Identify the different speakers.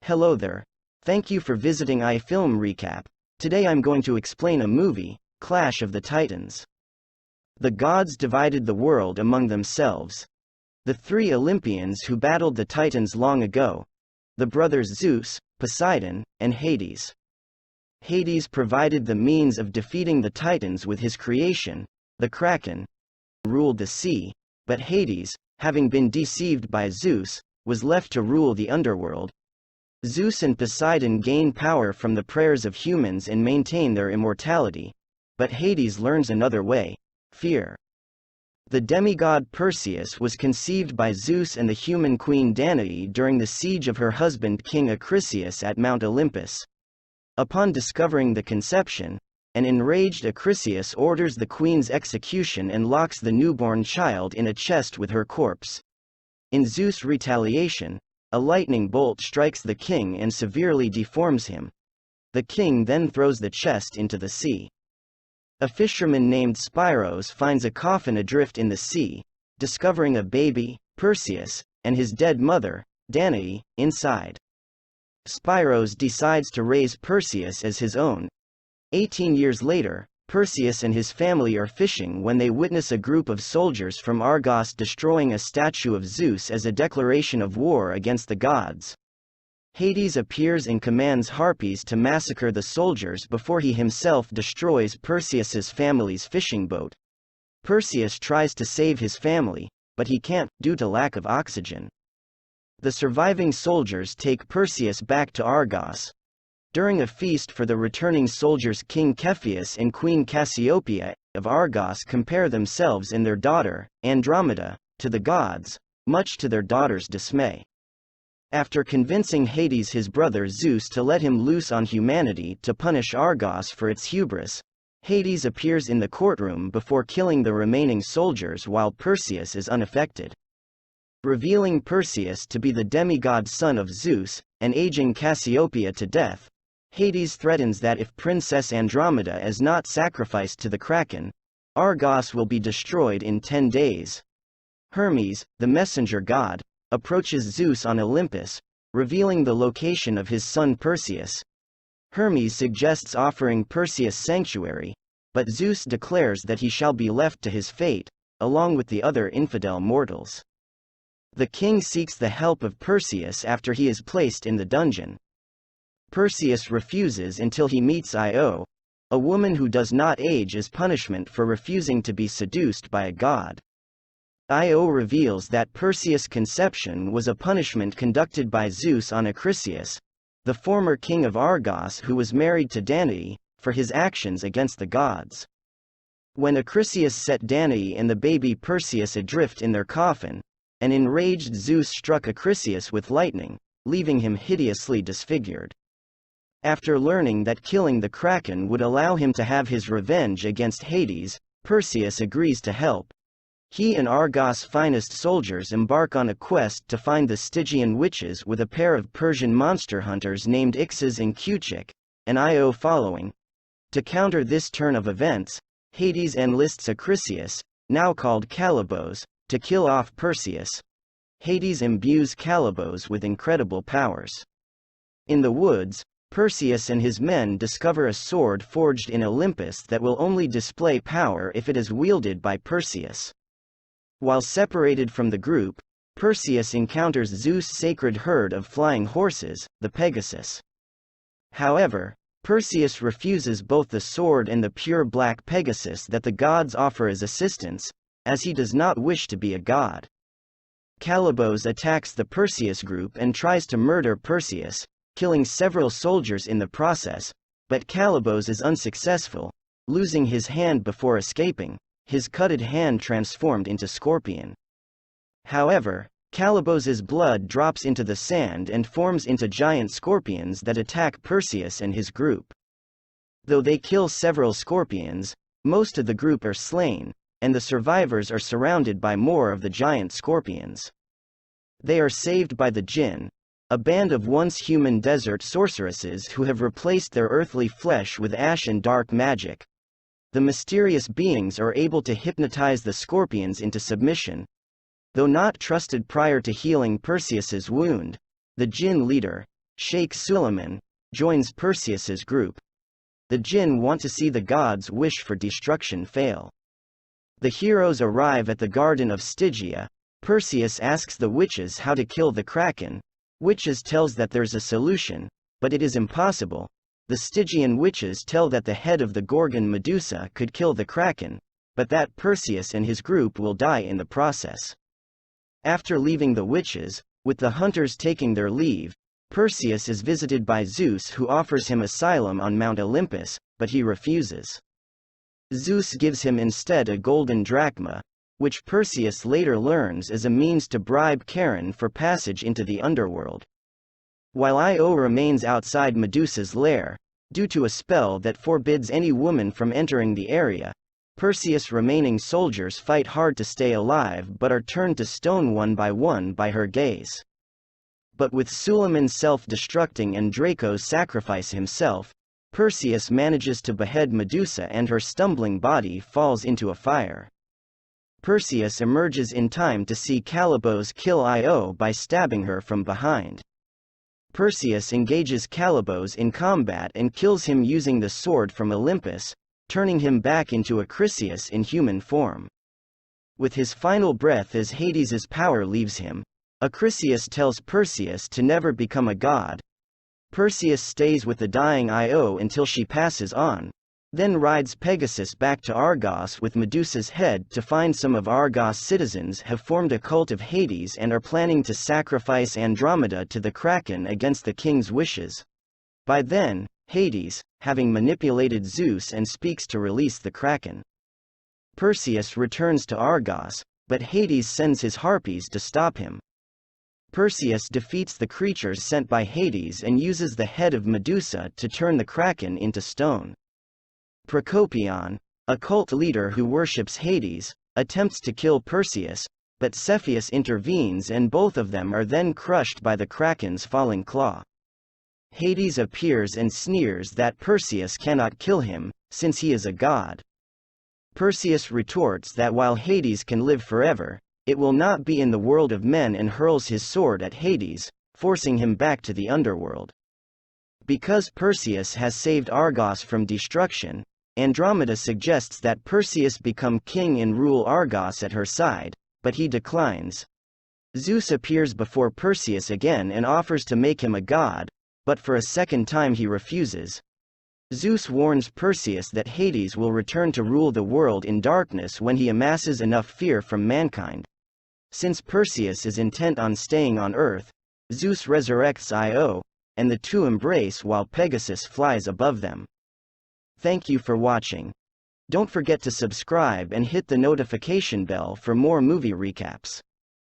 Speaker 1: Hello there. Thank you for visiting iFilm Recap. Today I'm going to explain a movie, Clash of the Titans. The gods divided the world among themselves. The three Olympians who battled the Titans long ago. The brothers Zeus, Poseidon, and Hades. Hades provided the means of defeating the Titans with his creation, the Kraken, ruled the sea, but Hades, having been deceived by Zeus, was left to rule the underworld. Zeus and Poseidon gain power from the prayers of humans and maintain their immortality, but Hades learns another way: fear. The demigod Perseus was conceived by Zeus and the human queen Danae during the siege of her husband King Acrisius at Mount Olympus. Upon discovering the conception, an enraged Acrisius orders the queen's execution and locks the newborn child in a chest with her corpse. In Zeus' retaliation, a lightning bolt strikes the king and severely deforms him. The king then throws the chest into the sea. A fisherman named Spyros finds a coffin adrift in the sea, discovering a baby, Perseus, and his dead mother, Danae, inside. Spyros decides to raise Perseus as his own. 18 years later, Perseus and his family are fishing when they witness a group of soldiers from Argos destroying a statue of Zeus as a declaration of war against the gods. Hades appears and commands Harpies to massacre the soldiers before he himself destroys Perseus's family's fishing boat. Perseus tries to save his family, but he can't, due to lack of oxygen. The surviving soldiers take Perseus back to Argos. During a feast for the returning soldiers, King Cepheus and Queen Cassiopeia of Argos compare themselves and their daughter, Andromeda, to the gods, much to their daughter's dismay. After convincing Hades, his brother Zeus, to let him loose on humanity to punish Argos for its hubris, Hades appears in the courtroom before killing the remaining soldiers while Perseus is unaffected. Revealing Perseus to be the demigod son of Zeus, and aging Cassiopeia to death, Hades threatens that if Princess Andromeda is not sacrificed to the Kraken, Argos will be destroyed in 10 days. Hermes, the messenger god, approaches Zeus on Olympus, revealing the location of his son Perseus. Hermes suggests offering Perseus sanctuary, but Zeus declares that he shall be left to his fate, along with the other infidel mortals. The king seeks the help of Perseus after he is placed in the dungeon. Perseus refuses until he meets Io, a woman who does not age as punishment for refusing to be seduced by a god. Io reveals that Perseus' conception was a punishment conducted by Zeus on Acrisius, the former king of Argos who was married to Danae, for his actions against the gods. When Acrisius set Danae and the baby Perseus adrift in their coffin, an enraged Zeus struck Acrisius with lightning, leaving him hideously disfigured. After learning that killing the Kraken would allow him to have his revenge against Hades, Perseus agrees to help. He and Argos' finest soldiers embark on a quest to find the Stygian witches with a pair of Persian monster hunters named Ixes and Cuchik, and Io following. To counter this turn of events, Hades enlists Acrisius, now called Calibos, to kill off Perseus. Hades imbues Calibos with incredible powers. In the woods, Perseus and his men discover a sword forged in Olympus that will only display power if it is wielded by Perseus. While separated from the group, Perseus encounters Zeus' sacred herd of flying horses, the Pegasus. However, Perseus refuses both the sword and the pure black Pegasus that the gods offer as assistance, as he does not wish to be a god. Calibos attacks the Perseus group and tries to murder Perseus, killing several soldiers in the process, but Calibos is unsuccessful, losing his hand before escaping, his cutted hand transformed into scorpion. However, Calibos's blood drops into the sand and forms into giant scorpions that attack Perseus and his group. Though they kill several scorpions, most of the group are slain, and the survivors are surrounded by more of the giant scorpions. They are saved by the Jinn, a band of once human desert sorceresses who have replaced their earthly flesh with ash and dark magic. The mysterious beings are able to hypnotize the scorpions into submission. Though not trusted prior to healing Perseus's wound, the Jinn leader, Sheikh Suleiman, joins Perseus's group. The jinn want to see the gods' wish for destruction fail. The heroes arrive at the Garden of Stygia. Perseus asks the witches how to kill the kraken. Witches tells that there's a solution, but it is impossible. The Stygian witches tell that the head of the Gorgon Medusa could kill the kraken, but that Perseus and his group will die in the process. After leaving the witches, with the hunters taking their leave, Perseus is visited by Zeus, who offers him asylum on Mount Olympus, but he refuses. Zeus gives him instead a golden drachma, which Perseus later learns is a means to bribe Charon for passage into the underworld. While Io remains outside Medusa's lair, due to a spell that forbids any woman from entering the area, Perseus' remaining soldiers fight hard to stay alive but are turned to stone one by her gaze. But with Suleiman self-destructing and Draco sacrifice himself, Perseus manages to behead Medusa and her stumbling body falls into a fire. Perseus emerges in time to see Calibos kill Io by stabbing her from behind. Perseus engages Calibos in combat and kills him using the sword from Olympus, turning him back into Acrisius in human form. With his final breath as Hades's power leaves him, Acrisius tells Perseus to never become a god. Perseus stays with the dying Io until she passes on, then rides Pegasus back to Argos with Medusa's head to find some of Argos' citizens have formed a cult of Hades and are planning to sacrifice Andromeda to the Kraken against the king's wishes. By then, Hades, having manipulated Zeus and speaks to release the Kraken. Perseus returns to Argos, but Hades sends his harpies to stop him. Perseus defeats the creatures sent by Hades and uses the head of Medusa to turn the Kraken into stone. Procopion, a cult leader who worships Hades, attempts to kill Perseus, but Cepheus intervenes and both of them are then crushed by the Kraken's falling claw. Hades appears and sneers that Perseus cannot kill him, since he is a god. Perseus retorts that while Hades can live forever, it will not be in the world of men and hurls his sword at Hades, forcing him back to the underworld. Because Perseus has saved Argos from destruction, Andromeda suggests that Perseus become king and rule Argos at her side, but he declines. Zeus appears before Perseus again and offers to make him a god, but for a second time he refuses. Zeus warns Perseus that Hades will return to rule the world in darkness when he amasses enough fear from mankind. Since Perseus is intent on staying on Earth, Zeus resurrects Io, and the two embrace while Pegasus flies above them. Thank you for watching. Don't forget to subscribe and hit the notification bell for more movie recaps.